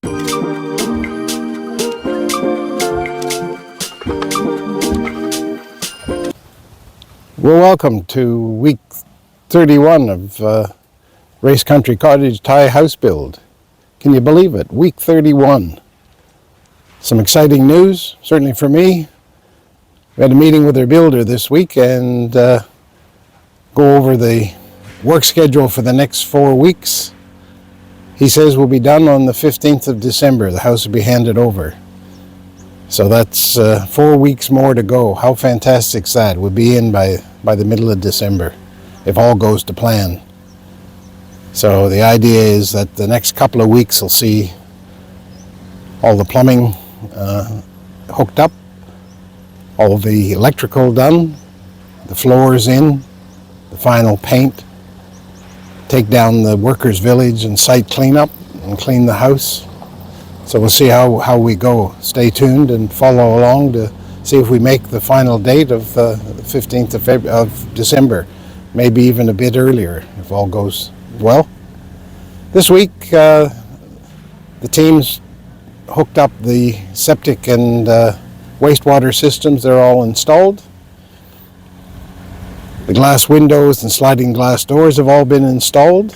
Well, welcome to week 31 of Race Country Cottage Thai house build. Can you believe it? Week 31. Some exciting news, certainly for me. We had a meeting with our builder this week and go over the work schedule for the next 4 weeks. He says we'll be done on the 15th of December. The house will be handed over. So that's 4 weeks more to go. How fantastic is that? We'll be in by the middle of December, if all goes to plan. So the idea is that the next couple of weeks will see all the plumbing hooked up, all the electrical done, the floors in, the final paint, take down the workers' village and site cleanup and clean the house. So we'll see how we go. Stay tuned and follow along to see if we make the final date of the 15th of December, maybe even a bit earlier if all goes well. This week the team's hooked up the septic and wastewater systems. They're all installed. The glass windows and sliding glass doors have all been installed.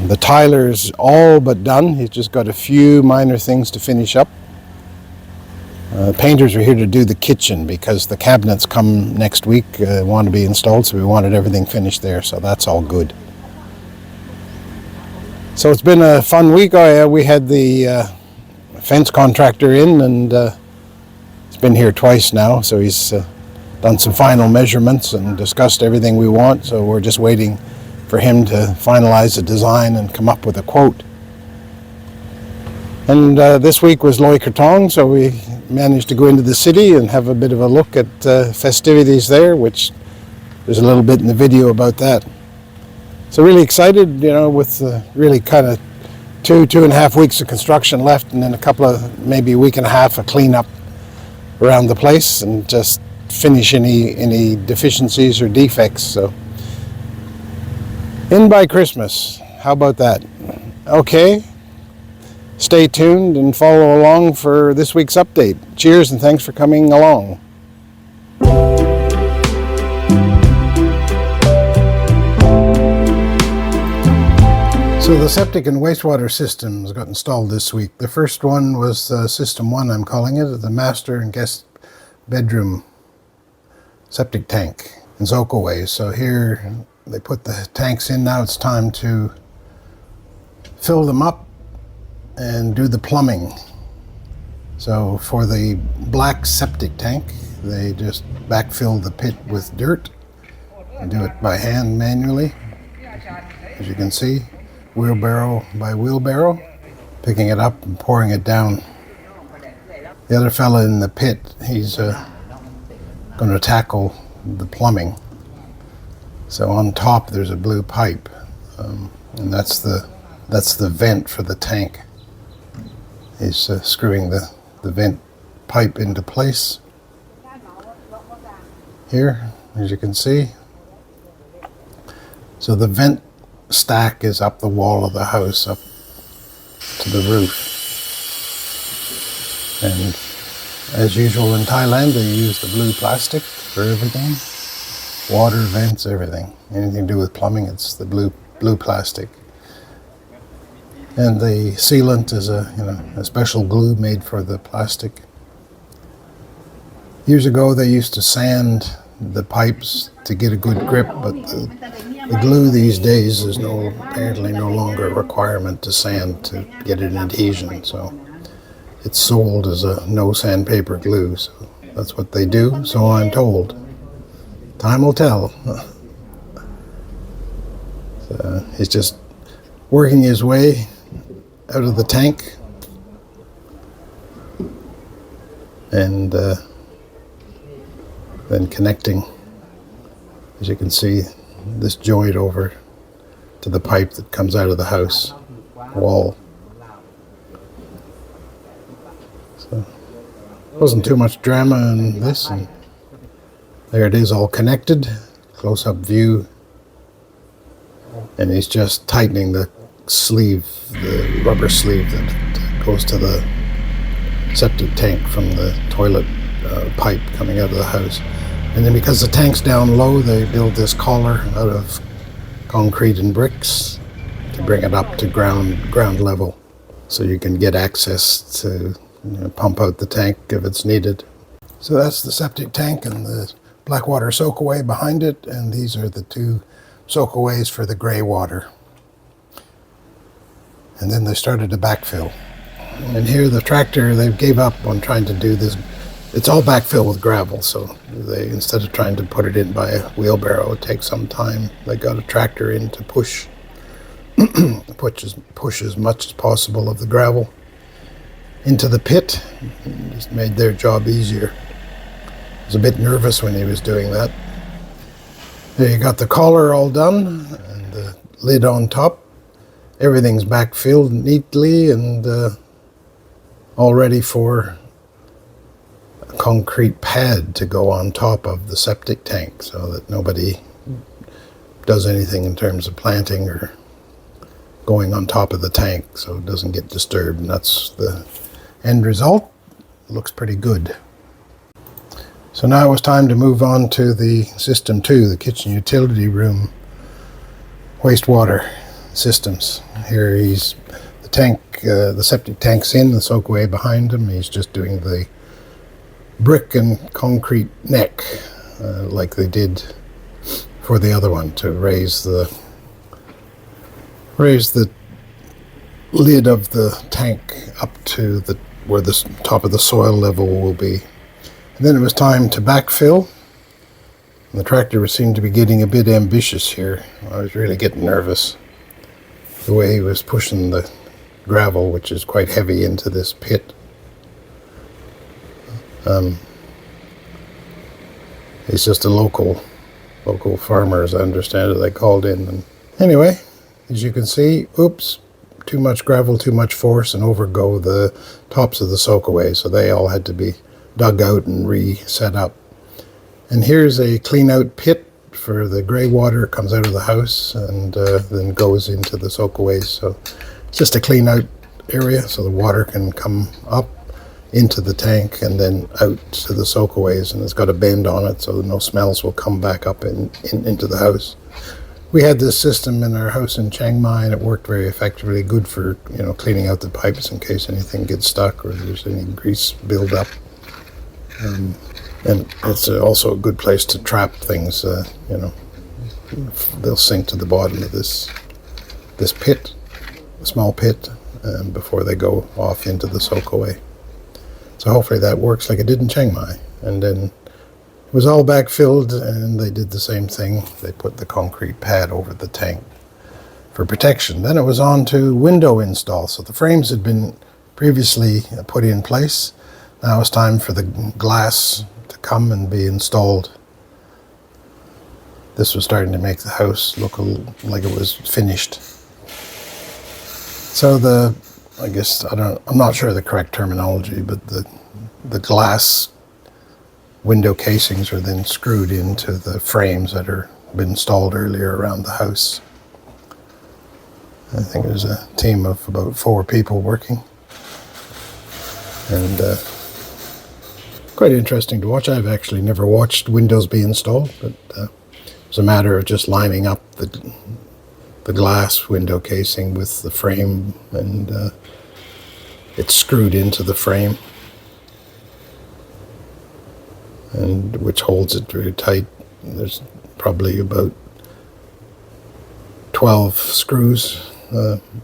The tiler's all but done. He's just got a few minor things to finish up. Painters are here to do the kitchen because the cabinets come next week, want to be installed, so we wanted everything finished there, so that's all good. So it's been a fun week. We had the fence contractor in, and he's been here twice now, so he's done some final measurements and discussed everything we want, so we're just waiting for him to finalize the design and come up with a quote. And this week was Loy Krathong, so we managed to go into the city and have a bit of a look at festivities there, which there's a little bit in the video about that. So really excited, with really kind of 2.5 weeks of construction left, and then a couple of, maybe a week and a half of cleanup around the place and just finish any deficiencies or defects. So in by Christmas. How about that? Okay. Stay tuned and follow along for this week's update. Cheers and thanks for coming along. So the septic and wastewater systems got installed this week. The first one was System 1, I'm calling it, the master and guest bedroom septic tank in Zokaway. So here they put the tanks in. Now it's time to fill them up and do the plumbing. So for the black septic tank, they just backfill the pit with dirt and do it by hand manually. As you can see, wheelbarrow by wheelbarrow, picking it up and pouring it down. The other fella in the pit, he's going to tackle the plumbing. So on top there's a blue pipe, and that's the vent for the tank. He's screwing the vent pipe into place here, as you can see. So the vent stack is up the wall of the house, up to the roof. And as usual in Thailand, they use the blue plastic for everything. Water, vents, everything. Anything to do with plumbing, it's the blue plastic. And the sealant is a special glue made for the plastic. Years ago they used to sand the pipes to get a good grip, but the glue these days is apparently no longer a requirement to sand to get an adhesion, so it's sold as a no sandpaper glue. So that's what they do, so I'm told. Time will tell. So he's just working his way out of the tank and then connecting, as you can see, this joint over to the pipe that comes out of the house wall. So wasn't too much drama in this, and there it is, all connected, close-up view, and he's just tightening the sleeve, the rubber sleeve that goes to the septic tank from the toilet pipe coming out of the house. And then because the tank's down low, they build this collar out of concrete and bricks to bring it up to ground level, so you can get access to pump out the tank if it's needed. So that's the septic tank and the black water soakaway behind it, and these are the two soakaways for the grey water. And then they started to backfill. And here the tractor, they gave up on trying to do this. It's all backfill with gravel, so they, instead of trying to put it in by a wheelbarrow, it takes some time. They got a tractor in to push as much as possible of the gravel into the pit. It just made their job easier. I was a bit nervous when he was doing that. There, you got the collar all done and the lid on top. Everything's backfilled neatly and all ready for a concrete pad to go on top of the septic tank, so that nobody does anything in terms of planting or going on top of the tank, so it doesn't get disturbed. And that's the end result. It looks pretty good. So now it's time to move on to the system 2, the kitchen utility room wastewater systems. Here he's the tank, the septic tank's in, the soakaway behind him. He's just doing the brick and concrete neck like they did for the other one, to raise the lid of the tank up to where the top of the soil level will be. And then it was time to backfill. And the tractor seemed to be getting a bit ambitious here. I was really getting nervous. The way he was pushing the gravel, which is quite heavy, into this pit. He's just a local farmer, as I understand it. They called in. And anyway, as you can see, oops, too much gravel, too much force, and over go the tops of the soakaway. So they all had to be dug out and reset up. And here's a clean out pit for the grey water. It comes out of the house and then goes into the soakaways. So it's just a clean out area so the water can come up into the tank and then out to the soakaways, and it's got a bend on it so that no smells will come back up into the house. We had this system in our house in Chiang Mai, and it worked very effectively, good for cleaning out the pipes in case anything gets stuck or there's any grease build up. And it's also a good place to trap things. They'll sink to the bottom of this pit, a small pit, before they go off into the soakaway. So hopefully that works like it did in Chiang Mai. And then it was all backfilled, and they did the same thing. They put the concrete pad over the tank for protection. Then it was on to window install. So the frames had been previously put in place. Now it's time for the glass to come and be installed. This was starting to make the house look like it was finished. So I'm not sure the correct terminology, but the glass window casings are then screwed into the frames that are been installed earlier around the house. I think there's a team of about 4 people working, and quite interesting to watch. I've actually never watched windows be installed, but it's a matter of just lining up the glass window casing with the frame, and it's screwed into the frame, and which holds it very tight. There's probably about 12 screws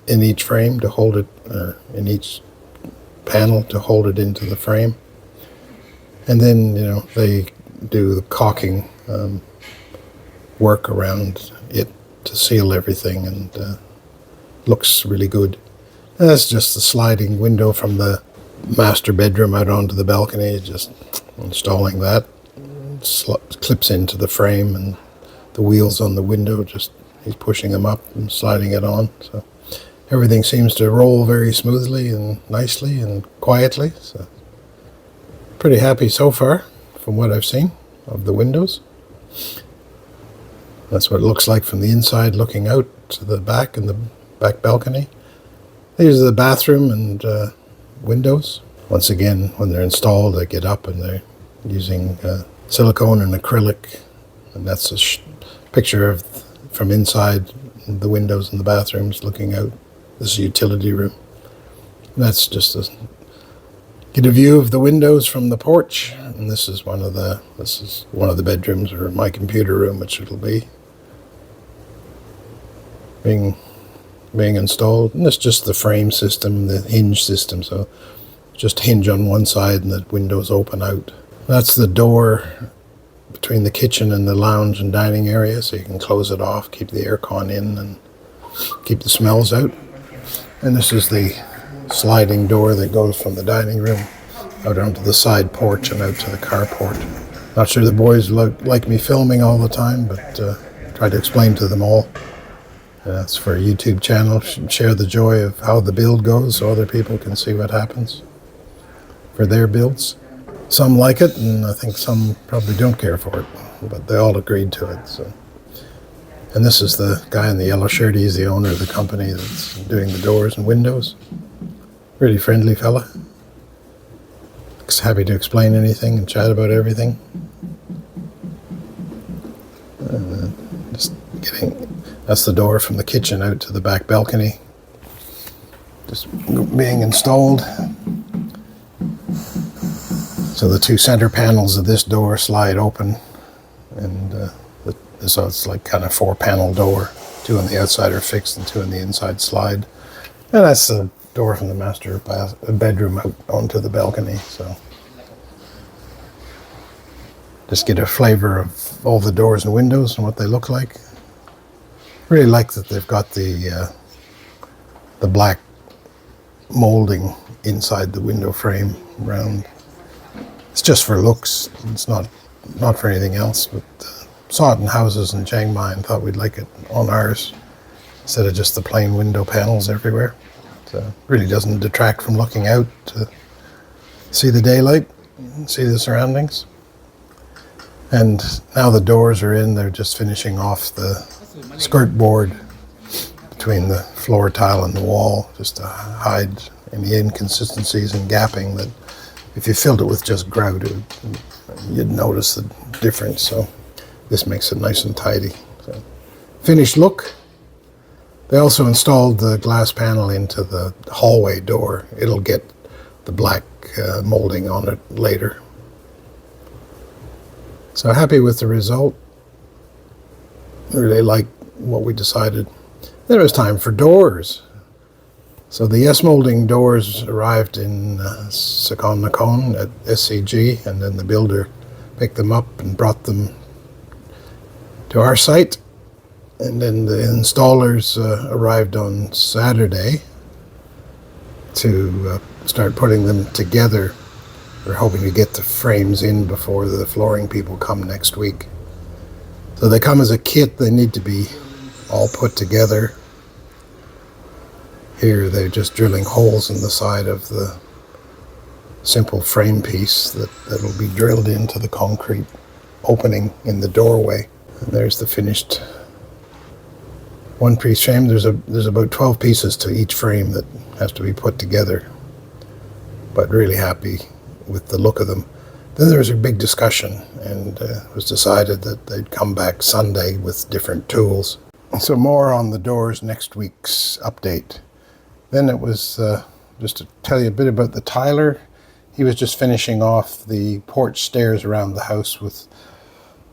in each frame to hold it, in each panel to hold it into the frame. And then, they do the caulking work around it to seal everything, and looks really good. And that's just the sliding window from the master bedroom out onto the balcony. Just installing that, clips into the frame, and the wheels on the window, he's pushing them up and sliding it on. So everything seems to roll very smoothly and nicely and quietly. So pretty happy so far from what I've seen of the windows. That's what it looks like from the inside, looking out to the back and the back balcony. These are the bathroom and windows. Once again, when they're installed, they get up and they're using silicone and acrylic, and that's a picture of from inside the windows in the bathrooms looking out. This is a utility room. And that's just to get a view of the windows from the porch, and this is one of the bedrooms, or my computer room, which it'll be being installed. And it's just the frame system, the hinge system, so just hinge on one side and the windows open out. That's the door between the kitchen and the lounge and dining area, so you can close it off, keep the aircon in and keep the smells out. And this is the sliding door that goes from the dining room out onto the side porch and out to the carport. Not sure the boys like me filming all the time, but try to explain to them all. It's for a YouTube channel. Share the joy of how the build goes so other people can see what happens for their builds. Some like it, and I think some probably don't care for it, but they all agreed to it. So, and this is the guy in the yellow shirt. He's the owner of the company that's doing the doors and windows. Really friendly fella. Looks happy to explain anything and chat about everything. That's the door from the kitchen out to the back balcony. Just being installed. So the two center panels of this door slide open, and so it's like kind of 4-panel door. 2 on the outside are fixed and 2 on the inside slide. And that's the door from the master bedroom out onto the balcony. So just get a flavor of all the doors and windows and what they look like. Really like that they've got the black molding inside the window frame round. It's just for looks. It's not for anything else. But saw it in houses in Chiang Mai and thought we'd like it on ours instead of just the plain window panels everywhere. It really doesn't detract from looking out to see the daylight, see the surroundings. And now the doors are in, they're just finishing off the skirt board between the floor tile and the wall, just to hide any inconsistencies and gapping that if you filled it with just grout, you'd notice the difference. So this makes it nice and tidy. So, finished look. They also installed the glass panel into the hallway door. It'll get the black molding on it later. So happy with the result. Really like what we decided. Then it was time for doors. So the Yes Moulding doors arrived in Sakon Nakhon at SCG, and then the builder picked them up and brought them to our site. And then the installers arrived on Saturday to start putting them together. We're hoping to get the frames in before the flooring people come next week. So they come as a kit. They need to be all put together. Here they're just drilling holes in the side of the simple frame piece that'll be drilled into the concrete opening in the doorway. And there's the finished one-piece frame. There's about 12 pieces to each frame that has to be put together. But really happy with the look of them. Then there was a big discussion, and it was decided that they'd come back Sunday with different tools. So more on the doors next week's update. Then it was just to tell you a bit about the tiler. He was just finishing off the porch stairs around the house with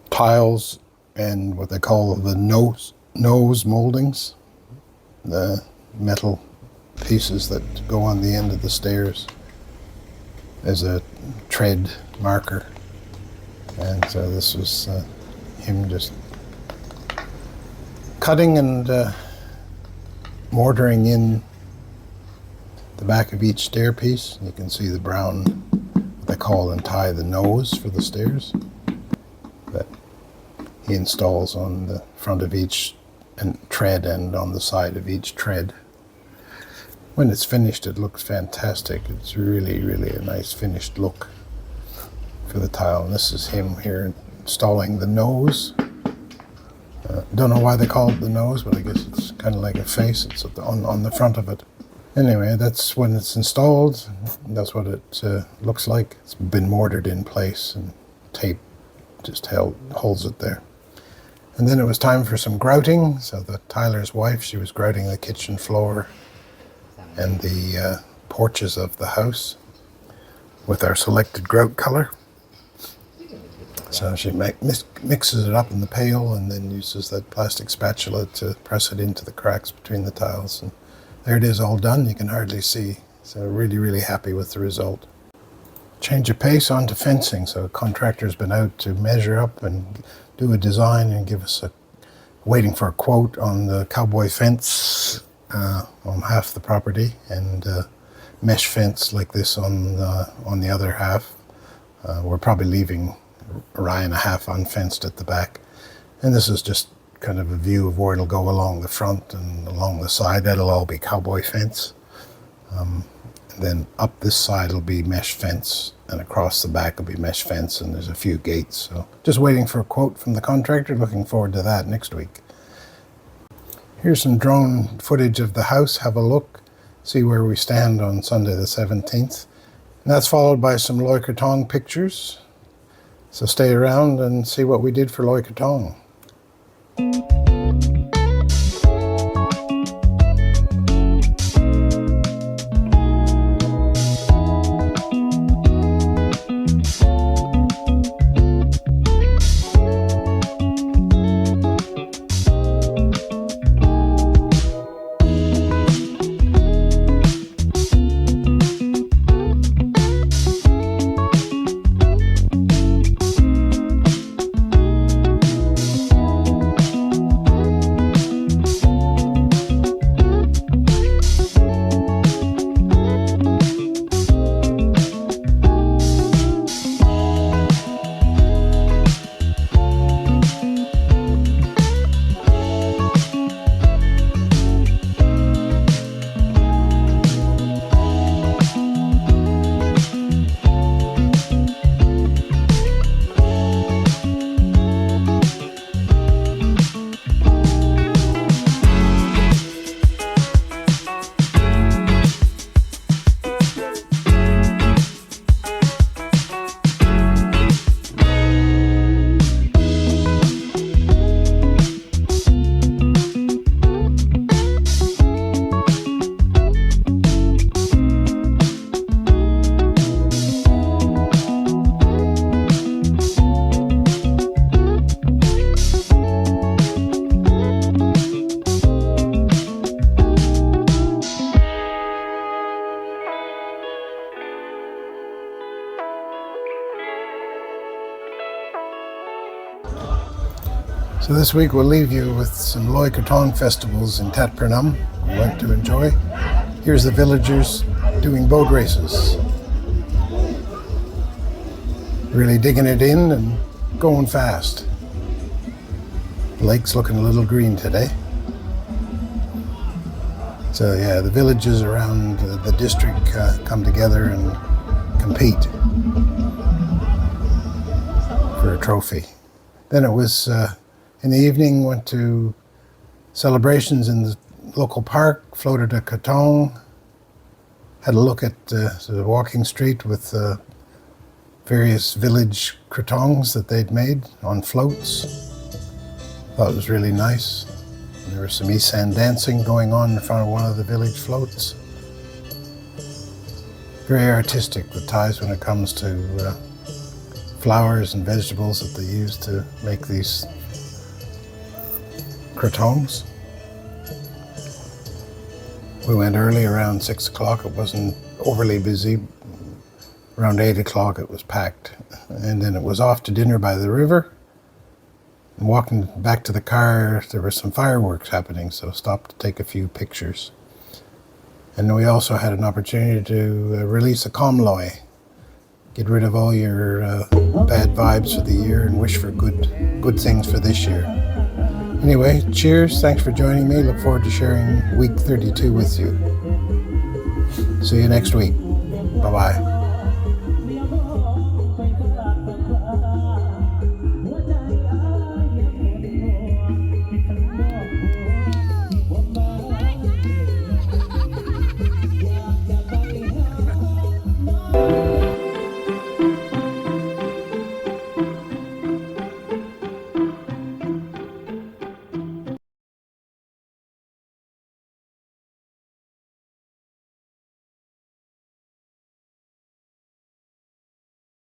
tiles and what they call the nose moldings, the metal pieces that go on the end of the stairs as a tread marker. And so this was him just cutting and mortaring in the back of each stair piece. You can see the brown, what they call in Thai the nose for the stairs, that he installs on the front of each tread and on the side of each tread. When it's finished, it looks fantastic. It's really, really a nice finished look for the tile. And this is him here installing the nose. Don't know why they call it the nose, but I guess it's kind kind of like a face. It's on the front of it. Anyway, that's when it's installed. That's what it looks like. It's been mortared in place and tape just holds it there. And then it was time for some grouting. So Tyler's wife, she was grouting the kitchen floor and the porches of the house with our selected grout color. So she mixes it up in the pail and then uses that plastic spatula to press it into the cracks between the tiles. And there it is, all done. You can hardly see. So really, really happy with the result. Change of pace onto fencing. So a contractor's been out to measure up and do a design and give us waiting for a quote on the cowboy fence on half the property, and mesh fence like this on the other half. We're probably leaving a rye and a half unfenced at the back. And this is just kind of a view of where it'll go along the front and along the side. That'll all be cowboy fence. And then up this side will be mesh fence, and across the back will be mesh fence, and there's a few gates. So just waiting for a quote from the contractor. Looking forward to that next week. Here's some drone footage of the house. Have a look. See where we stand on Sunday the 17th. And that's followed by some Loy Krathong pictures. So stay around and see what we did for Loy Krathong. So this week we'll leave you with some Loy Krathong festivals in Tatpernum we went to enjoy. Here's the villagers doing boat races. Really digging it in and going fast. The lake's looking a little green today. So yeah, the villages around the district come together and compete for a trophy. Then it was in the evening, went to celebrations in the local park, floated a Krathong, had a look at the walking street with various village Krathongs that they'd made on floats. Thought it was really nice. And there was some Isan dancing going on in front of one of the village floats. Very artistic, the Thais, when it comes to flowers and vegetables that they use to make these Krathongs. We went early, around 6 o'clock. It wasn't overly busy. Around 8 o'clock it was packed. And then it was off to dinner by the river. And walking back to the car, there were some fireworks happening, so stopped to take a few pictures. And we also had an opportunity to release a comloy. Get rid of all your bad vibes for the year and wish for good things for this year. Anyway, cheers. Thanks for joining me. Look forward to sharing week 32 with you. See you next week. Bye-bye.